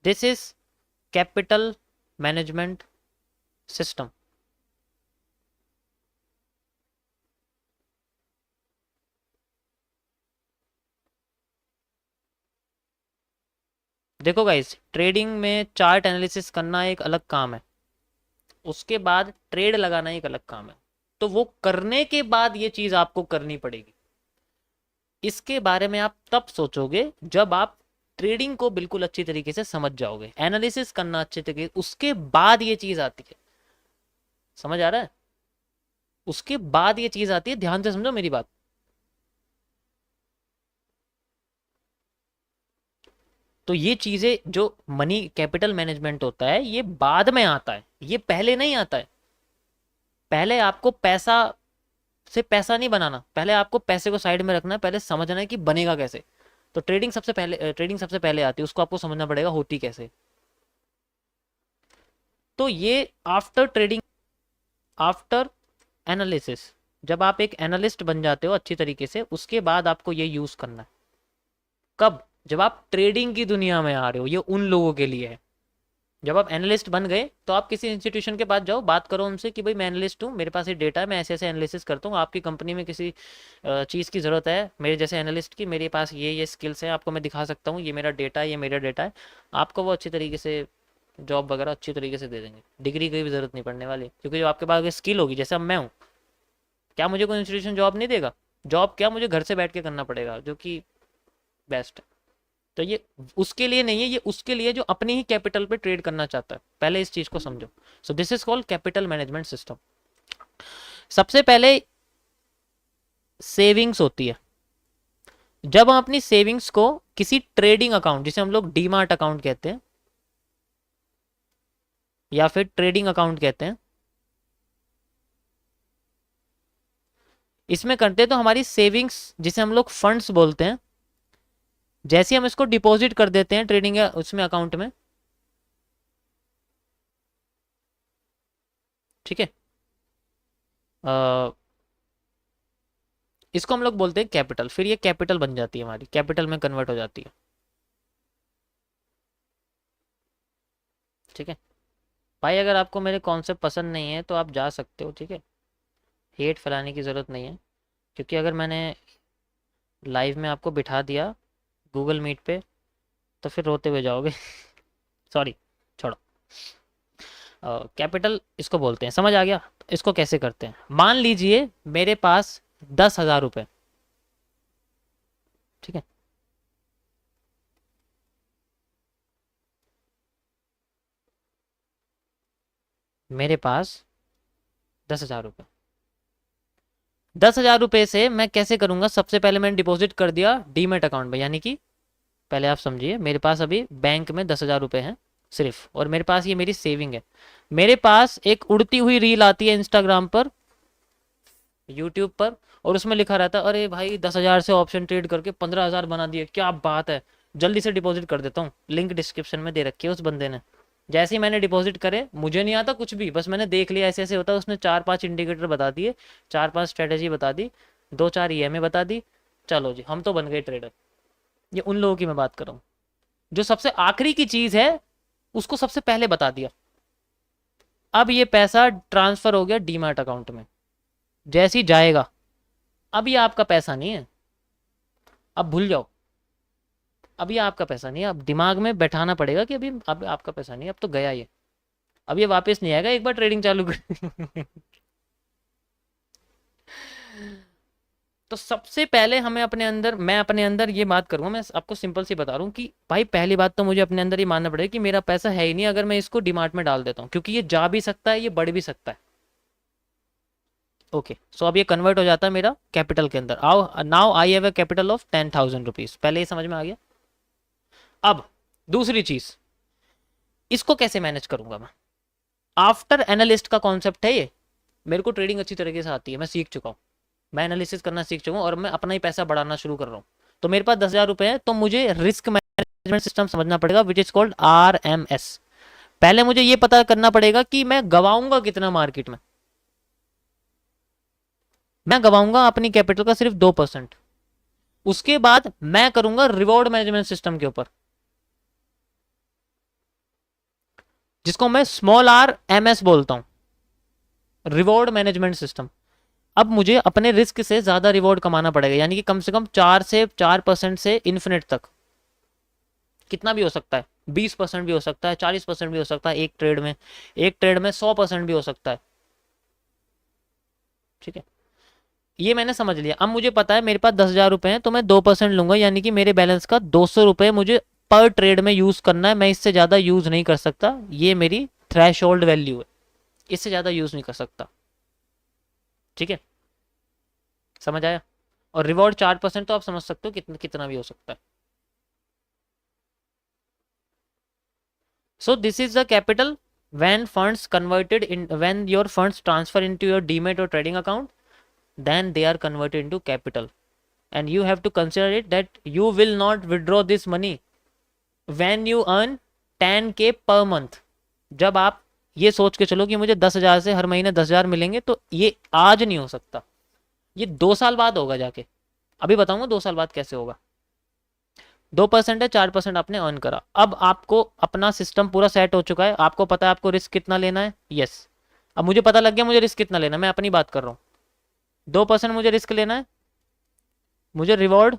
This is capital management system. देखो guys, trading में chart analysis करना एक अलग काम है, उसके बाद ट्रेड लगाना एक अलग काम है। तो वो करने के बाद ये चीज आपको करनी पड़ेगी। इसके बारे में आप तब सोचोगे जब आप ट्रेडिंग को बिल्कुल अच्छी तरीके से समझ जाओगे, एनालिसिस करना अच्छे तरीके, उसके बाद ये चीज आती है। समझ आ रहा है? उसके बाद ये चीज आती है, ध्यान से समझो मेरी बात। तो ये चीजें जो मनी कैपिटल मैनेजमेंट होता है ये बाद में आता है, ये पहले नहीं आता है। पहले आपको पैसा से पैसा नहीं बनाना, पहले आपको पैसे को साइड में रखना है, पहले समझना है कि बनेगा कैसे। तो ट्रेडिंग सबसे पहले आती है, उसको आपको समझना पड़ेगा होती कैसे। तो ये आफ्टर ट्रेडिंग, आफ्टर एनालिसिस, जब आप एक एनालिस्ट बन जाते हो अच्छी तरीके से, उसके बाद आपको ये यूज करना है। कब? जब आप ट्रेडिंग की दुनिया में आ रहे हो, ये उन लोगों के लिए है। जब आप एनालिस्ट बन गए तो आप किसी इंस्टीट्यूशन के पास जाओ, बात करो उनसे कि भाई मैं एनालिस्ट हूँ, मेरे पास ये डेटा है, मैं ऐसे ऐसे एनालिसिस करता हूँ, आपकी कंपनी में किसी चीज़ की ज़रूरत है मेरे जैसे एनालिस्ट की, मेरे पास ये स्किल्स हैं, आपको मैं दिखा सकता हूँ, ये मेरा डेटा है, ये मेरा डेटा है। आपको वो अच्छी तरीके से जॉब वगैरह अच्छी तरीके से दे देंगे, डिग्री की भी ज़रूरत नहीं पड़ने वाली, क्योंकि जो आपके पास स्किल होगी, जैसे अब मैं हूँ, क्या मुझे कोई इंस्टीट्यूशन जॉब नहीं देगा? जॉब क्या, मुझे घर से बैठ के करना पड़ेगा, जो कि बेस्ट है। तो ये उसके लिए नहीं है, ये उसके लिए जो अपनी ही कैपिटल पे ट्रेड करना चाहता है। पहले इस चीज को समझो। So this is called capital management system. सबसे पहले सेविंग्स होती है। जब हम अपनी सेविंग्स को किसी ट्रेडिंग अकाउंट, जिसे हम लोग डीमार्ट अकाउंट कहते हैं या फिर ट्रेडिंग अकाउंट कहते हैं, इसमें करते हैं तो हमारी सेविंग्स, जिसे हम लोग फंड्स बोलते हैं, जैसे हम इसको डिपॉजिट कर देते हैं ट्रेडिंग या उसमें अकाउंट में, ठीक है, इसको हम लोग बोलते हैं कैपिटल। फिर ये कैपिटल बन जाती है, हमारी कैपिटल में कन्वर्ट हो जाती है, ठीक है भाई। अगर आपको मेरे कॉन्सेप्ट पसंद नहीं है तो आप जा सकते हो, ठीक है, हेट फैलाने की ज़रूरत नहीं है, क्योंकि अगर मैंने लाइव में आपको बिठा दिया गूगल मीट पे तो फिर रोते हुए जाओगे। सॉरी, छोड़ो। कैपिटल इसको बोलते हैं, समझ आ गया? इसको कैसे करते हैं, मान लीजिए मेरे पास 10,000 रुपये, ठीक है, मेरे पास 10,000 रुपये। 10,000 रुपये से मैं कैसे करूंगा? सबसे पहले मैंने डिपॉजिट कर दिया डीमेट अकाउंट में, यानी कि पहले आप समझिए, मेरे पास अभी बैंक में 10,000 रुपये हैं सिर्फ, और मेरे पास ये मेरी सेविंग है। मेरे पास एक उड़ती हुई रील आती है इंस्टाग्राम पर, यूट्यूब पर, और उसमें लिखा रहता है अरे भाई 10,000 से ऑप्शन ट्रेड करके 15,000 बना दिए, क्या बात है, जल्दी से डिपॉजिट कर देता हूँ। लिंक डिस्क्रिप्शन में दे रखी है उस बंदे ने। जैसे ही मैंने डिपॉजिट करे, मुझे नहीं आता कुछ भी, बस मैंने देख लिया ऐसे ऐसे होता है, उसने 4-5 इंडिकेटर बता दिए, 4-5 स्ट्रेटेजी बता दी, 2-4 ईएमए बता दी, चलो जी हम तो बन गए ट्रेडर। ये उन लोगों की मैं बात कर रहा हूँ जो सबसे आखिरी की चीज है उसको सबसे पहले बता दिया। अब ये पैसा ट्रांसफर हो गया डीमैट अकाउंट में, जैसे ही जाएगा, अब ये आपका पैसा नहीं है, अब भूल जाओ, अब ये आपका पैसा नहीं है। अब दिमाग में बैठाना पड़ेगा कि अभी अब आपका पैसा नहीं है, अब तो गया ये, अब ये वापस नहीं आएगा एक बार ट्रेडिंग चालू कर। तो सबसे पहले हमें अपने अंदर, मैं अपने अंदर ये बात करूंगा, मैं आपको सिंपल सी बता रहा हूँ कि भाई पहली बात तो मुझे अपने अंदर ये मानना पड़ेगा कि मेरा पैसा है ही नहीं अगर मैं इसको डीमार्ट में डाल देता हूँ, क्योंकि ये जा भी सकता है, ये बढ़ भी सकता है। ओके, सो अब ये कन्वर्ट हो जाता है मेरा कैपिटल के अंदर। आओ, now I have a capital of 10,000 rupees, पहले ये समझ में आ गया। अब दूसरी चीज, इसको कैसे मैनेज करूंगा मैं? आफ्टर एनालिस्ट का कॉन्सेप्ट है ये। मेरे को ट्रेडिंग अच्छी तरीके से आती है, मैं सीख चुका हूँ, मैं एनालिसिस करना सीख चुका हूँ, और मैं अपना ही पैसा बढ़ाना शुरू कर रहा हूँ। तो मेरे पास 10,000 रुपये है, तो मुझे रिस्क मैनेजमेंट सिस्टम समझना पड़ेगा, विच इज कॉल्ड RMS। पहले मुझे ये पता करना पड़ेगा कि मैं गवाऊंगा कितना मार्केट में। मैं गवाऊंगा अपनी कैपिटल का सिर्फ 2%। उसके बाद मैं करूंगा रिवॉर्ड मैनेजमेंट सिस्टम के ऊपर। जिसको मैं स्मॉल आर MS बोलता हूं, रिवॉर्ड मैनेजमेंट सिस्टम। अब मुझे अपने रिस्क से ज्यादा रिवॉर्ड कमाना पड़ेगा, यानी कि कम से कम 4% से इन्फिनिट तक, कितना भी हो सकता है, 20% भी हो सकता है, 40% भी हो सकता है, एक ट्रेड में 100% भी हो सकता है। ठीक है, ये मैंने समझ लिया। अब मुझे पता है मेरे पास 10,000 रुपए हैं, तो मैं 2% लूंगा, यानी कि मेरे बैलेंस का 200 रुपए मुझे पर ट्रेड में यूज करना है, मैं इससे ज्यादा यूज नहीं कर सकता, ये मेरी थ्रेशोल्ड वैल्यू है, इससे ज्यादा यूज नहीं कर सकता। ठीक है, समझ आया। और रिवॉर्ड 4% तो आप समझ सकते हो कितना कितना भी हो सकता है। So this is the capital when your funds transfer into your demat or trading account, then they are converted into capital, and you have to consider it that you will not withdraw this money when you earn 10K per month। जब आप ये सोच के चलो कि मुझे 10,000 से हर महीने 10,000 मिलेंगे, तो ये आज नहीं हो सकता, ये 2 साल बाद होगा जाके। अभी बताऊंगा 2 साल बाद कैसे होगा। 2% है, 4% आपने अर्न करा। अब आपको अपना सिस्टम पूरा सेट हो चुका है, आपको पता है आपको रिस्क कितना लेना है। यस, अब मुझे पता लग गया मुझे रिस्क कितना लेना है, मैं अपनी बात कर रहा हूँ। 2% मुझे रिस्क लेना है, मुझे रिवॉर्ड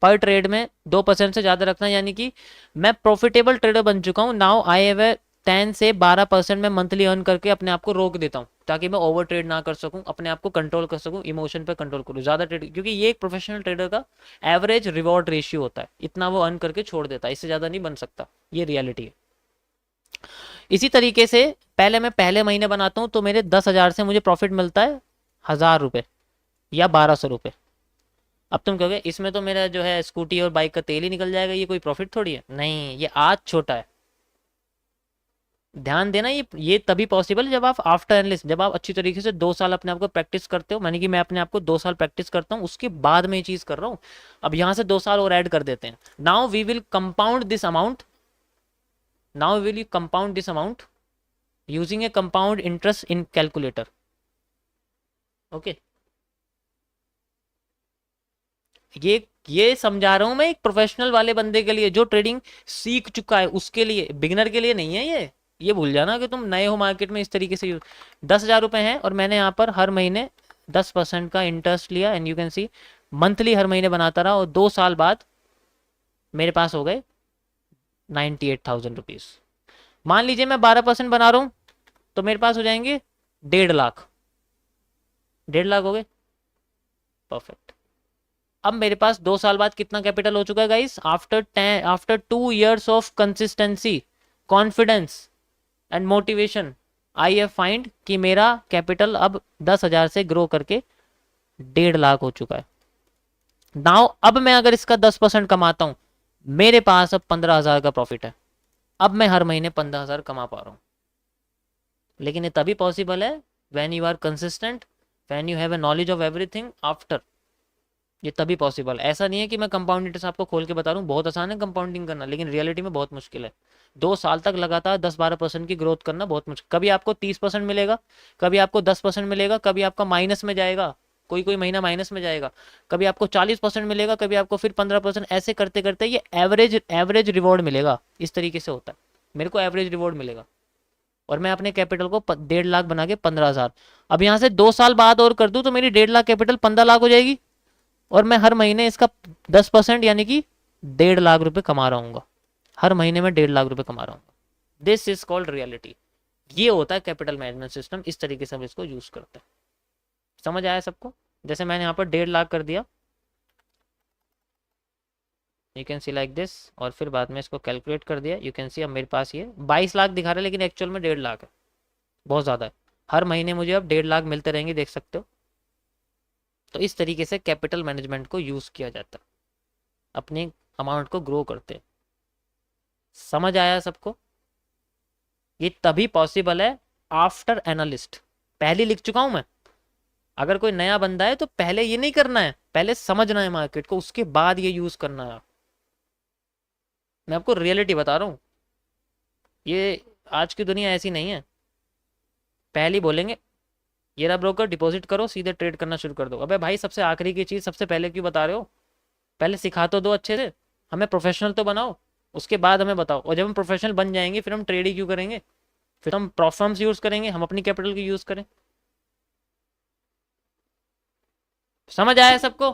पर ट्रेड में 2% से ज़्यादा रखना है, यानी कि मैं प्रॉफिटेबल ट्रेडर बन चुका हूँ। नाउ आई हैव ए 10 से 12% मैं मंथली अर्न करके अपने आप को रोक देता हूँ, ताकि मैं ओवर ट्रेड ना कर सकूँ, अपने आप को कंट्रोल कर सकूँ, इमोशन पे कंट्रोल करूँ ज़्यादा ट्रेड, क्योंकि ये एक प्रोफेशनल ट्रेडर का एवरेज रिवॉर्ड रेशियो होता है, इतना वो अर्न करके छोड़ देता है, इससे ज़्यादा नहीं बन सकता, ये रियलिटी है। इसी तरीके से मैं पहले महीने बनाता हूँ, तो मेरे 10,000 से मुझे प्रॉफिट मिलता है 1,000 रुपये या 1,200 रुपये। अब तुम कहोगे इसमें तो मेरा जो है स्कूटी और बाइक का तेल ही निकल जाएगा, ये कोई प्रॉफिट थोड़ी है। नहीं, ये आज छोटा है, ध्यान देना। ये तभी पॉसिबल है जब आप आफ्टर एनालिस्ट, जब आप अच्छी तरीके से 2 साल अपने आप को प्रैक्टिस करते हो, मानी कि मैं अपने आप को 2 साल प्रैक्टिस करता हूँ, उसके बाद में ये चीज कर रहा हूँ। अब यहाँ से 2 साल और ऐड कर देते हैं। Now we will compound this amount, using a compound interest in calculator. Okay, ये समझा रहा हूं मैं एक प्रोफेशनल वाले बंदे के लिए, जो ट्रेडिंग सीख चुका है, उसके लिए, बिगिनर के लिए नहीं है ये भूल जाना कि तुम नए हो मार्केट में। इस तरीके से 10,000 रुपए हैं, और मैंने यहाँ पर हर महीने 10% का इंटरेस्ट लिया, and you can see monthly हर महीने बनाता रहा, और 2 साल बाद मेरे पास हो गए 98,000 रुपीज। मान लीजिए मैं 12% बना रहा हूं, तो मेरे पास हो जाएंगे 1.5 लाख। 1.5 लाख हो गए, परफेक्ट। अब मेरे पास 2 साल बाद कितना कैपिटल हो चुका है guys? After 2 years of consistency, confidence and motivation, I have find कि मेरा कैपिटल अब 10,000 से ग्रो करके 1.5 लाख हो चुका है। नाउ अब मैं अगर इसका 10% कमाता हूं, मेरे पास अब 15,000 का प्रॉफिट है। अब मैं हर महीने 15,000 कमा पा रहा हूं। लेकिन ये तभी पॉसिबल है when you are consistent, when you have a knowledge of everything after. ये तभी पॉसिबल, ऐसा नहीं है कि मैं कंपाउंड इंटरेस्ट आपको खोल के बता रहा हूँ, बहुत आसान है कंपाउंडिंग करना, लेकिन रियलिटी में बहुत मुश्किल है। 2 साल तक लगातार 10-12% की ग्रोथ करना बहुत मुश्किल। कभी आपको 30% मिलेगा, कभी आपको 10% मिलेगा, कभी आपका माइनस में जाएगा, कोई कोई महीना माइनस में जाएगा, कभी आपको 40% मिलेगा, कभी आपको फिर 15%, ऐसे करते करते ये एवरेज रिवॉर्ड मिलेगा। इस तरीके से होता है, मेरे को एवरेज रिवॉर्ड मिलेगा, और मैं अपने कैपिटल को 1.5 लाख बना के 15,000। अब यहाँ से 2 साल बाद और कर दूं तो मेरी 1.5 लाख कैपिटल 15 लाख हो जाएगी, और मैं हर महीने इसका 10% यानी कि 1.5 लाख रुपए कमा रहा हूँ। हर महीने में 1.5 लाख रुपए कमा रहा हूँ। This is called reality. ये होता है कैपिटल मैनेजमेंट सिस्टम, इस तरीके से हम इसको यूज करते हैं। समझ आया सबको? जैसे मैंने यहाँ पर 1.5 लाख कर दिया, you can C like this, और फिर बाद में इसको कैलकुलेट कर दिया, यू कैन सी अब मेरे पास ये 22 लाख दिखा रहा है, लेकिन एक्चुअल में 1.5 लाख है, बहुत ज़्यादा है। हर महीने मुझे अब 1.5 लाख मिलते रहेंगे, देख सकते हो। तो इस तरीके से कैपिटल मैनेजमेंट को यूज किया जाता है, अपने अमाउंट को ग्रो करते हैं। समझ आया सबको? ये तभी पॉसिबल है आफ्टर एनालिस्ट। पहले लिख चुका हूं मैं। अगर कोई नया बंदा है तो पहले ये नहीं करना है, पहले समझना है मार्केट को, उसके बाद ये यूज करना है। मैं आपको रियलिटी बता रहा हूं, ये आज की दुनिया ऐसी नहीं है। पहले ही बोलेंगे ये रहा ब्रोकर, डिपॉजिट करो, सीधे ट्रेड करना शुरू कर दो। अबे भाई, सबसे आखिरी की चीज सबसे पहले क्यों बता रहे हो? पहले सिखा तो दो अच्छे से, हमें प्रोफेशनल तो बनाओ, उसके बाद हमें बताओ। और जब हम प्रोफेशनल बन जाएंगे फिर हम ट्रेड ही क्यों करेंगे, फिर हम प्रॉफर्म्स यूज करेंगे, हम अपनी कैपिटल की यूज करें। समझ आया सबको?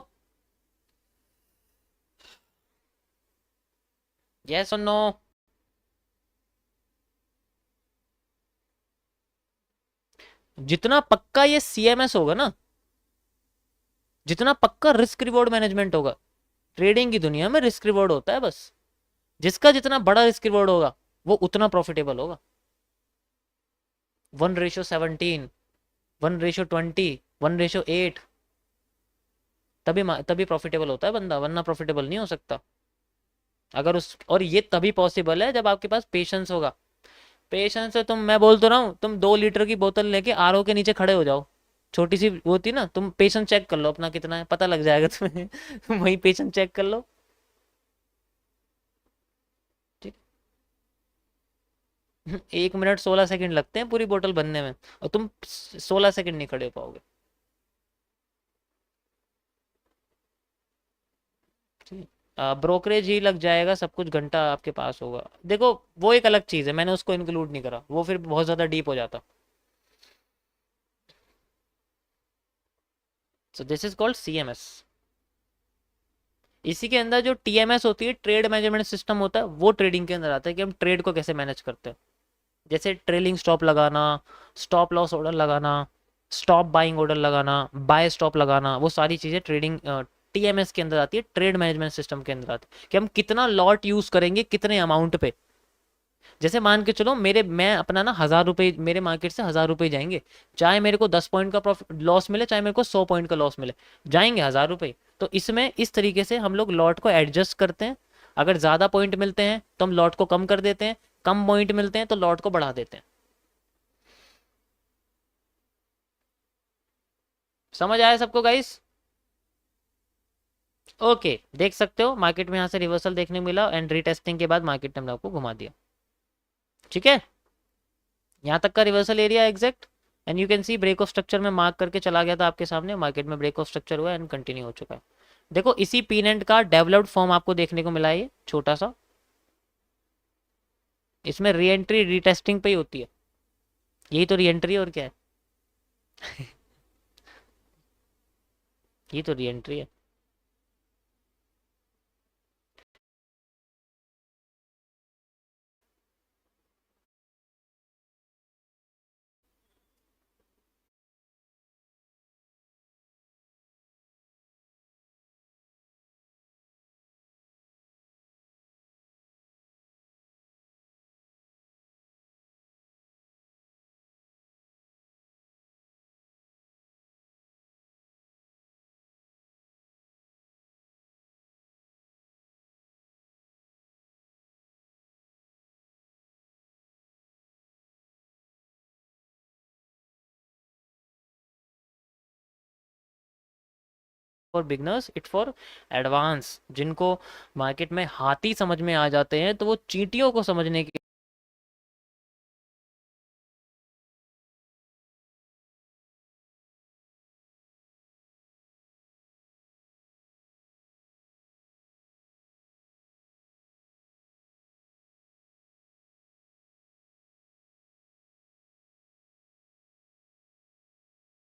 यस और नो? जितना पक्का ये सीएमएस होगा ना, जितना पक्का रिस्क रिवॉर्ड मैनेजमेंट होगा, ट्रेडिंग की दुनिया में रिस्क रिवॉर्ड होता है बस। जिसका जितना बड़ा रिस्क रिवॉर्ड होगा वो उतना प्रॉफिटेबल होगा। 1:17, 1:20, 1:8, तभी प्रॉफिटेबल होता है बंदा, वरना प्रॉफिटेबल नहीं हो सकता। अगर उस, और ये तभी पॉसिबल है जब आपके पास पेशेंस होगा। पेशेंस है, तुम, मैं बोल तो रहा हूँ, तुम 2 लीटर की बोतल लेके आरओ के नीचे खड़े हो जाओ, छोटी सी वो होती ना, तुम पेशेंस चेक कर लो अपना कितना है, पता लग जाएगा तुम्हें। वही पेशेंस चेक कर लो। ठीक। 1 मिनट 16 सेकंड लगते हैं पूरी बोतल बनने में, और तुम 16 सेकंड नहीं खड़े हो पाओगे। ठीक। ब्रोकरेज ही लग जाएगा, सब कुछ घंटा आपके पास होगा। देखो वो एक अलग चीज़ है, मैंने उसको इंक्लूड नहीं करा, वो फिर बहुत ज़्यादा डीप हो जाता। So this is called CMS. इसी के अंदर जो टीएमएस होती है, ट्रेड मैनेजमेंट सिस्टम होता है, वो ट्रेडिंग के अंदर आता है कि हम ट्रेड को कैसे मैनेज करते हैं। जैसे ट्रेलिंग स्टॉप लगाना, स्टॉप लॉस ऑर्डर लगाना, स्टॉप बाइंग ऑर्डर लगाना, बाय स्टॉप लगाना, वो सारी चीज़ें ट्रेडिंग टीएमएस के अंदर आती है, ट्रेड मैनेजमेंट सिस्टम के अंदर आती है कि हम कितना लॉट यूज़ करेंगे कितने अमाउंट पे। जैसे मान के चलो मेरे, मैं अपना ना 1,000 रुपये, मेरे मार्केट से 1,000 रुपये जाएंगे, चाहे मेरे को 10 पॉइंट का प्रॉफिट लॉस मिले, चाहे मेरे को 100 पॉइंट का लॉस मिले, जाएंगे 1,000 रुपये। तो इसमें इस तरीके से हम लोग लॉट को एडजस्ट करते हैं। अगर ज़्यादा पॉइंट मिलते हैं तो हम लॉट को कम कर देते हैं, कम पॉइंट मिलते हैं तो लॉट को बढ़ा देते हैं। समझ आया सबको गाइस? ओके, देख सकते हो मार्केट में यहाँ से रिवर्सल देखने को मिला, एंड रीटेस्टिंग के बाद मार्केट ने हम लोग को घुमा दिया। ठीक है, यहाँ तक का reversal area exact. And you can see break of structure में मार्क करके चला गया था आपके सामने, मार्केट में ब्रेक ऑफ स्ट्रक्चर हुआ एंड कंटिन्यू हो चुका है। देखो इसी पीनेंट का डेवलप्ड फॉर्म आपको देखने को मिला है, ये छोटा सा। इसमें री एंट्री रीटेस्टिंग पे ही होती है, यही तो री एंट्री और क्या है। ये तो री एंट्री है। For beginners, it for advance. जिनको मार्केट में हाथी समझ में आ जाते हैं तो वो चींटियों को समझने के